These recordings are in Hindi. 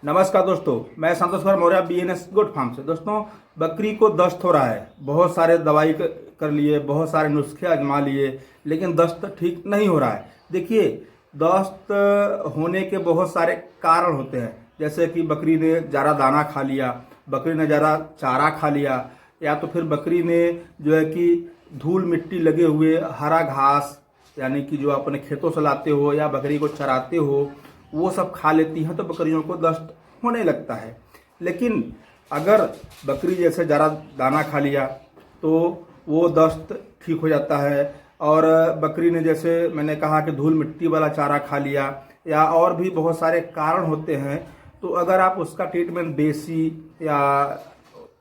नमस्कार दोस्तों, मैं Santosh Kumar Maurya BNS goat farm से। दोस्तों, बकरी को दस्त हो रहा है। बहुत सारे दवाई कर लिए, बहुत सारे नुस्खे आजमा लिए, लेकिन दस्त ठीक नहीं हो रहा है। देखिए, दस्त होने के बहुत सारे कारण होते हैं, जैसे कि बकरी ने ज़्यादा दाना खा लिया, बकरी ने ज़्यादा चारा खा लिया, या तो फिर बकरी ने जो है कि धूल मिट्टी लगे हुए हरा घास, यानी कि जो अपने खेतों से लाते हो या बकरी को चराते हो, वो सब खा लेती हैं तो बकरियों को दस्त होने लगता है। लेकिन अगर बकरी जैसे ज़्यादा दाना खा लिया तो वो दस्त ठीक हो जाता है। और बकरी ने, जैसे मैंने कहा कि धूल मिट्टी वाला चारा खा लिया, या और भी बहुत सारे कारण होते हैं, तो अगर आप उसका ट्रीटमेंट देसी या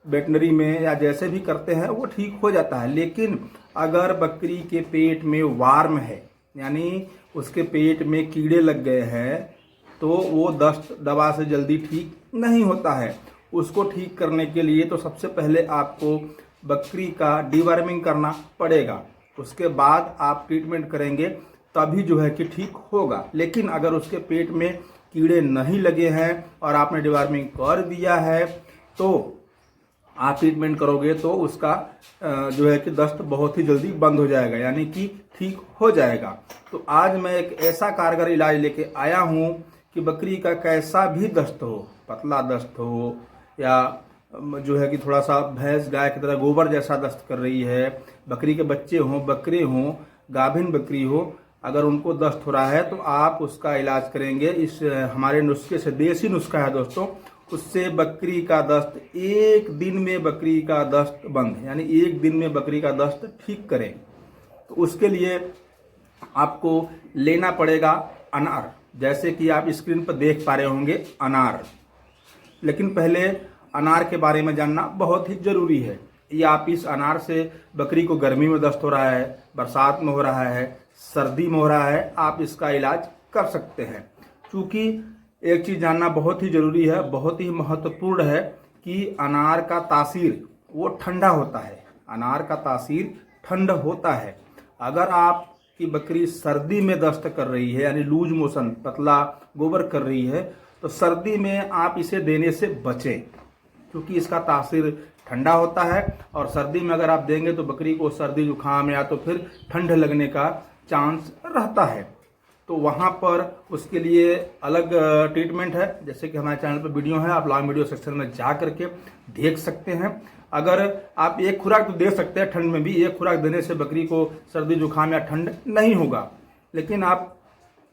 वेटनरी में या जैसे भी करते हैं वो ठीक हो जाता है। लेकिन अगर बकरी के पेट में वार्म है, यानी उसके पेट में कीड़े लग गए हैं, तो वो दस्त दवा से जल्दी ठीक नहीं होता है। उसको ठीक करने के लिए तो सबसे पहले आपको बकरी का डीवर्मिंग करना पड़ेगा, उसके बाद आप ट्रीटमेंट करेंगे, तभी जो है कि ठीक होगा। लेकिन अगर उसके पेट में कीड़े नहीं लगे हैं और आपने डीवर्मिंग कर दिया है, तो आप ट्रीटमेंट करोगे तो उसका जो है कि दस्त बहुत ही जल्दी बंद हो जाएगा, यानी कि ठीक हो जाएगा। तो आज मैं एक ऐसा कारगर इलाज लेके आया हूँ कि बकरी का कैसा भी दस्त हो, पतला दस्त हो या जो है कि थोड़ा सा भैंस गाय की तरह गोबर जैसा दस्त कर रही है, बकरी के बच्चे हों, बकरे हों, गाभिन बकरी हो, अगर उनको दस्त हो रहा है तो आप उसका इलाज करेंगे इस हमारे नुस्खे से। देसी नुस्खा है दोस्तों, उससे बकरी का दस्त एक दिन में बकरी का दस्त बंद, यानी एक दिन में बकरी का दस्त ठीक करें। तो उसके लिए आपको लेना पड़ेगा अनार, जैसे कि आप स्क्रीन पर देख पा रहे होंगे अनार। लेकिन पहले अनार के बारे में जानना बहुत ही जरूरी है। ये आप इस अनार से, बकरी को गर्मी में दस्त हो रहा है, बरसात में हो रहा है, सर्दी में हो रहा है, आप इसका इलाज कर सकते हैं। क्योंकि एक चीज़ जानना बहुत ही जरूरी है, बहुत ही महत्वपूर्ण है कि अनार का तासीर वो ठंडा होता है। अनार का तासीर ठंड होता है। अगर आप की बकरी सर्दी में दस्त कर रही है, यानी लूज मोशन, पतला गोबर कर रही है, तो सर्दी में आप इसे देने से बचें, क्योंकि इसका तासीर ठंडा होता है। और सर्दी में अगर आप देंगे तो बकरी को सर्दी जुकाम या तो फिर ठंड लगने का चांस रहता है। तो वहाँ पर उसके लिए अलग ट्रीटमेंट है, जैसे कि हमारे चैनल पर वीडियो है, आप लॉन्ग वीडियो सेक्शन में जा करके देख सकते हैं। अगर आप एक खुराक तो दे सकते हैं, ठंड में भी एक खुराक देने से बकरी को सर्दी जुकाम या ठंड नहीं होगा। लेकिन आप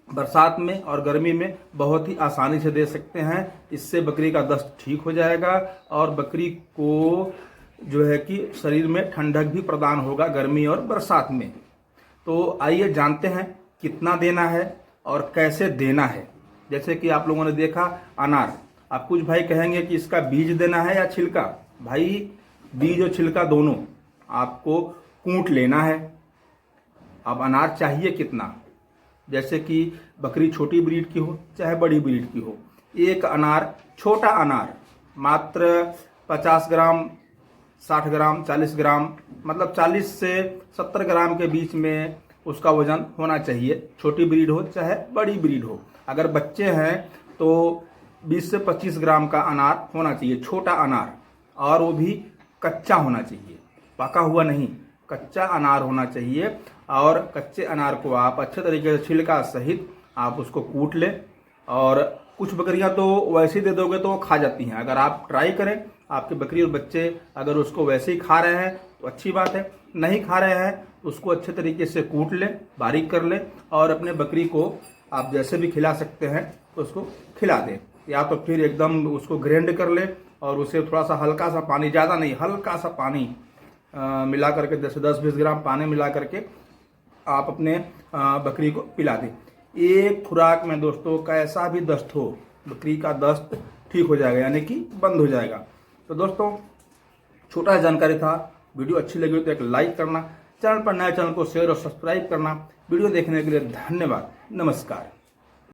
बरसात में और गर्मी में बहुत ही आसानी से दे सकते हैं। इससे बकरी का दस्त ठीक हो जाएगा और बकरी को जो है कि शरीर में ठंडक भी प्रदान होगा गर्मी और बरसात में। तो आइए जानते हैं कितना देना है और कैसे देना है। जैसे कि आप लोगों ने देखा अनार, आप कुछ भाई कहेंगे कि इसका बीज देना है या छिलका। भाई, बीज और छिलका दोनों आपको कूट लेना है। अब अनार चाहिए कितना, जैसे कि बकरी छोटी ब्रीड की हो चाहे बड़ी ब्रीड की हो, एक अनार, छोटा अनार मात्र 50 ग्राम, 60 ग्राम, 40 ग्राम, मतलब 40 से 70 ग्राम के बीच में उसका वजन होना चाहिए, छोटी ब्रीड हो चाहे बड़ी ब्रीड हो। अगर बच्चे हैं तो 20 से 25 ग्राम का अनार होना चाहिए, छोटा अनार, और वो भी कच्चा होना चाहिए, पका हुआ नहीं, कच्चा अनार होना चाहिए। और कच्चे अनार को आप अच्छे तरीके से छिलका सहित आप उसको कूट लें। और कुछ बकरियां तो वैसे ही दे दोगे तो वो खा जाती हैं। अगर आप ट्राई करें, आपके बकरी और बच्चे अगर उसको वैसे ही खा रहे हैं तो अच्छी बात है, नहीं खा रहे हैं तो उसको अच्छे तरीके से कूट लें, बारीक कर लें, और अपने बकरी को आप जैसे भी खिला सकते हैं तो उसको खिला दें। या तो फिर एकदम उसको ग्राइंड कर लें और उसे थोड़ा सा हल्का सा पानी, ज़्यादा नहीं, हल्का सा पानी मिला करके, जैसे 10-20 ग्राम पानी मिला करके आप अपने बकरी को पिला दें। एक खुराक में दोस्तों कैसा भी दस्त हो, बकरी का दस्त ठीक हो जाएगा, यानी कि बंद हो जाएगा। तो दोस्तों, छोटा जानकारी था। वीडियो अच्छी लगी हो तो एक लाइक करना, चैनल पर नए चैनल को शेयर और सब्सक्राइब करना। वीडियो देखने के लिए धन्यवाद। नमस्कार।